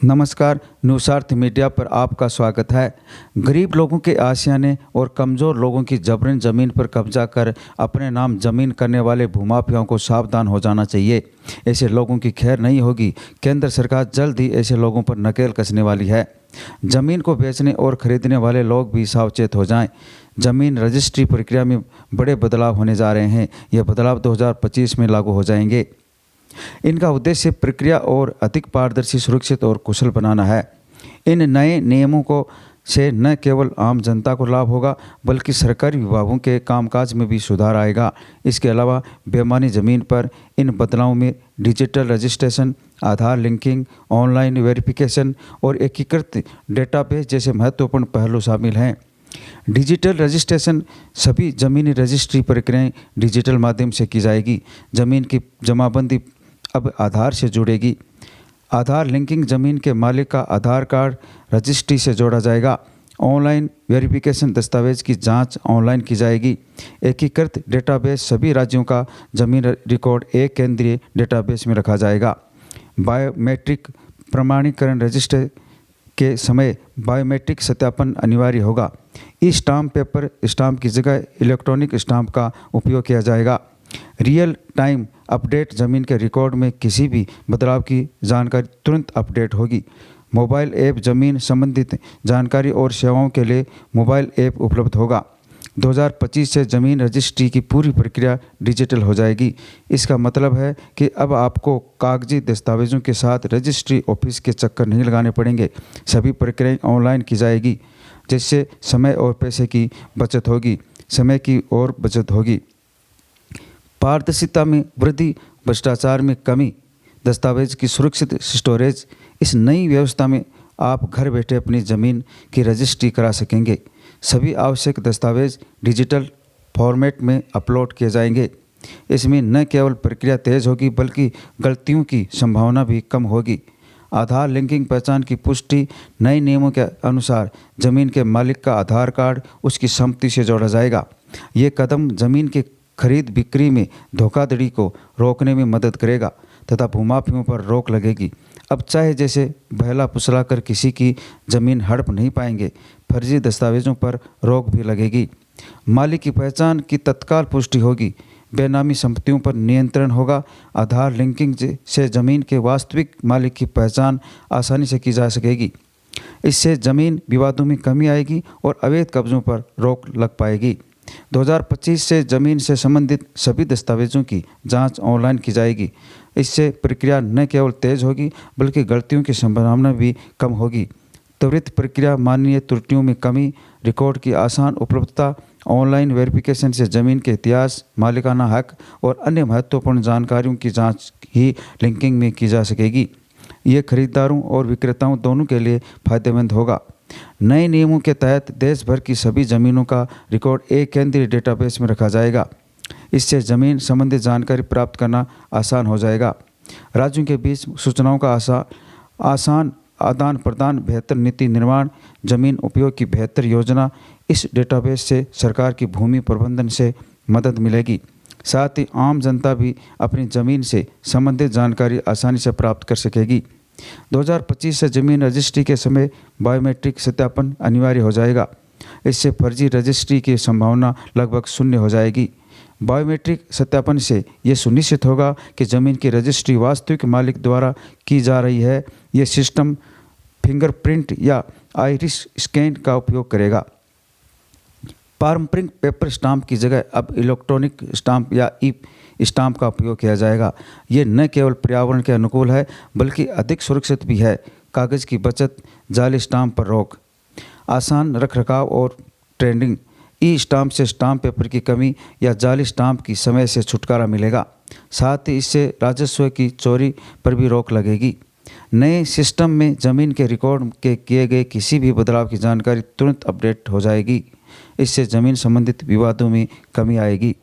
नमस्कार, न्यूज़ार्थ मीडिया पर आपका स्वागत है। गरीब लोगों के आशियाने और कमज़ोर लोगों की जबरन ज़मीन पर कब्जा कर अपने नाम ज़मीन करने वाले भूमाफियाओं को सावधान हो जाना चाहिए। ऐसे लोगों की खैर नहीं होगी। केंद्र सरकार जल्द ही ऐसे लोगों पर नकेल कसने वाली है। ज़मीन को बेचने और खरीदने वाले लोग भी सावचेत हो जाएं। ज़मीन रजिस्ट्री प्रक्रिया में बड़े बदलाव होने जा रहे हैं। यह बदलाव 2025 में लागू हो जाएंगे। इनका उद्देश्य प्रक्रिया और अधिक पारदर्शी, सुरक्षित और कुशल बनाना है। इन नए नियमों को से न केवल आम जनता को लाभ होगा, बल्कि सरकारी विभागों के कामकाज में भी सुधार आएगा। इसके अलावा बेमानी ज़मीन पर इन बदलावों में डिजिटल रजिस्ट्रेशन, आधार लिंकिंग, ऑनलाइन वेरिफिकेशन और एकीकृत डेटाबेस जैसे महत्वपूर्ण पहलू शामिल हैं। डिजिटल रजिस्ट्रेशन सभी ज़मीनी रजिस्ट्री प्रक्रियाएं डिजिटल माध्यम से की जाएगी। ज़मीन की जमाबंदी अब आधार से जुड़ेगी। आधार लिंकिंग, ज़मीन के मालिक का आधार कार्ड रजिस्ट्री से जोड़ा जाएगा। ऑनलाइन वेरिफिकेशन, दस्तावेज की जांच ऑनलाइन की जाएगी। एकीकृत डेटाबेस, सभी राज्यों का ज़मीन रिकॉर्ड एक केंद्रीय डेटाबेस में रखा जाएगा। बायोमेट्रिक प्रमाणीकरण, रजिस्टर के समय बायोमेट्रिक सत्यापन अनिवार्य होगा। ई स्टाम्प पेपर स्टाम्प की जगह इलेक्ट्रॉनिक स्टाम्प का उपयोग किया जाएगा। रियल टाइम अपडेट, ज़मीन के रिकॉर्ड में किसी भी बदलाव की जानकारी तुरंत अपडेट होगी। मोबाइल ऐप, ज़मीन संबंधित जानकारी और सेवाओं के लिए मोबाइल ऐप उपलब्ध होगा। 2025 से ज़मीन रजिस्ट्री की पूरी प्रक्रिया डिजिटल हो जाएगी। इसका मतलब है कि अब आपको कागजी दस्तावेज़ों के साथ रजिस्ट्री ऑफिस के चक्कर नहीं लगाने पड़ेंगे। सभी प्रक्रियाएं ऑनलाइन की जाएगी, जिससे समय और पैसे की बचत होगी। समय की और बचत होगी। पारदर्शिता में वृद्धि, भ्रष्टाचार में कमी, दस्तावेज की सुरक्षित स्टोरेज। इस नई व्यवस्था में आप घर बैठे अपनी ज़मीन की रजिस्ट्री करा सकेंगे। सभी आवश्यक दस्तावेज डिजिटल फॉर्मेट में अपलोड किए जाएंगे। इसमें न केवल प्रक्रिया तेज़ होगी, बल्कि गलतियों की संभावना भी कम होगी। आधार लिंकिंग, पहचान की पुष्टि, नए नियमों के अनुसार ज़मीन के मालिक का आधार कार्ड उसकी संपत्ति से जोड़ा जाएगा। ये कदम ज़मीन के खरीद बिक्री में धोखाधड़ी को रोकने में मदद करेगा तथा भूमाफियों पर रोक लगेगी। अब चाहे जैसे बहला फुसला कर किसी की ज़मीन हड़प नहीं पाएंगे। फर्जी दस्तावेज़ों पर रोक भी लगेगी। मालिक की पहचान की तत्काल पुष्टि होगी। बेनामी संपत्तियों पर नियंत्रण होगा। आधार लिंकिंग से ज़मीन के वास्तविक मालिक की पहचान आसानी से की जा सकेगी। इससे ज़मीन विवादों में कमी आएगी और अवैध कब्जों पर रोक लग पाएगी। 2025 से ज़मीन से संबंधित सभी दस्तावेज़ों की जांच ऑनलाइन की जाएगी। इससे प्रक्रिया न केवल तेज़ होगी, बल्कि गलतियों की संभावना भी कम होगी। त्वरित प्रक्रिया, मानवीय त्रुटियों में कमी, रिकॉर्ड की आसान उपलब्धता, ऑनलाइन वेरिफिकेशन से ज़मीन के इतिहास, मालिकाना हक और अन्य महत्वपूर्ण जानकारियों की जांच ही लिंकिंग में की जा सकेगी। ये खरीदारों और विक्रेताओं दोनों के लिए फ़ायदेमंद होगा। नए नियमों के तहत देश भर की सभी ज़मीनों का रिकॉर्ड एक केंद्रीय डेटाबेस में रखा जाएगा। इससे ज़मीन संबंधित जानकारी प्राप्त करना आसान हो जाएगा। राज्यों के बीच सूचनाओं का आसान आदान प्रदान, बेहतर नीति निर्माण, ज़मीन उपयोग की बेहतर योजना। इस डेटाबेस से सरकार की भूमि प्रबंधन से मदद मिलेगी। साथ ही आम जनता भी अपनी ज़मीन से संबंधित जानकारी आसानी से प्राप्त कर सकेगी। 2025 से ज़मीन रजिस्ट्री के समय बायोमेट्रिक सत्यापन अनिवार्य हो जाएगा। इससे फर्जी रजिस्ट्री की संभावना लगभग शून्य हो जाएगी। बायोमेट्रिक सत्यापन से ये सुनिश्चित होगा कि ज़मीन की रजिस्ट्री वास्तविक मालिक द्वारा की जा रही है। ये सिस्टम फिंगरप्रिंट या आइरिस स्कैन का उपयोग करेगा। पारंपरिक पेपर स्टाम्प की जगह अब इलेक्ट्रॉनिक स्टाम्प या ई स्टाम्प का उपयोग किया जाएगा। ये न केवल पर्यावरण के अनुकूल है, बल्कि अधिक सुरक्षित भी है। कागज़ की बचत, जाली स्टाम्प पर रोक, आसान रखरखाव और ट्रेंडिंग। ई स्टाम्प से स्टाम्प पेपर की कमी या जाली स्टाम्प की समय से छुटकारा मिलेगा। साथ ही इससे राजस्व की चोरी पर भी रोक लगेगी। नए सिस्टम में ज़मीन के रिकॉर्ड के किए गए किसी भी बदलाव की जानकारी तुरंत अपडेट हो जाएगी। इससे ज़मीन संबंधित विवादों में कमी आएगी।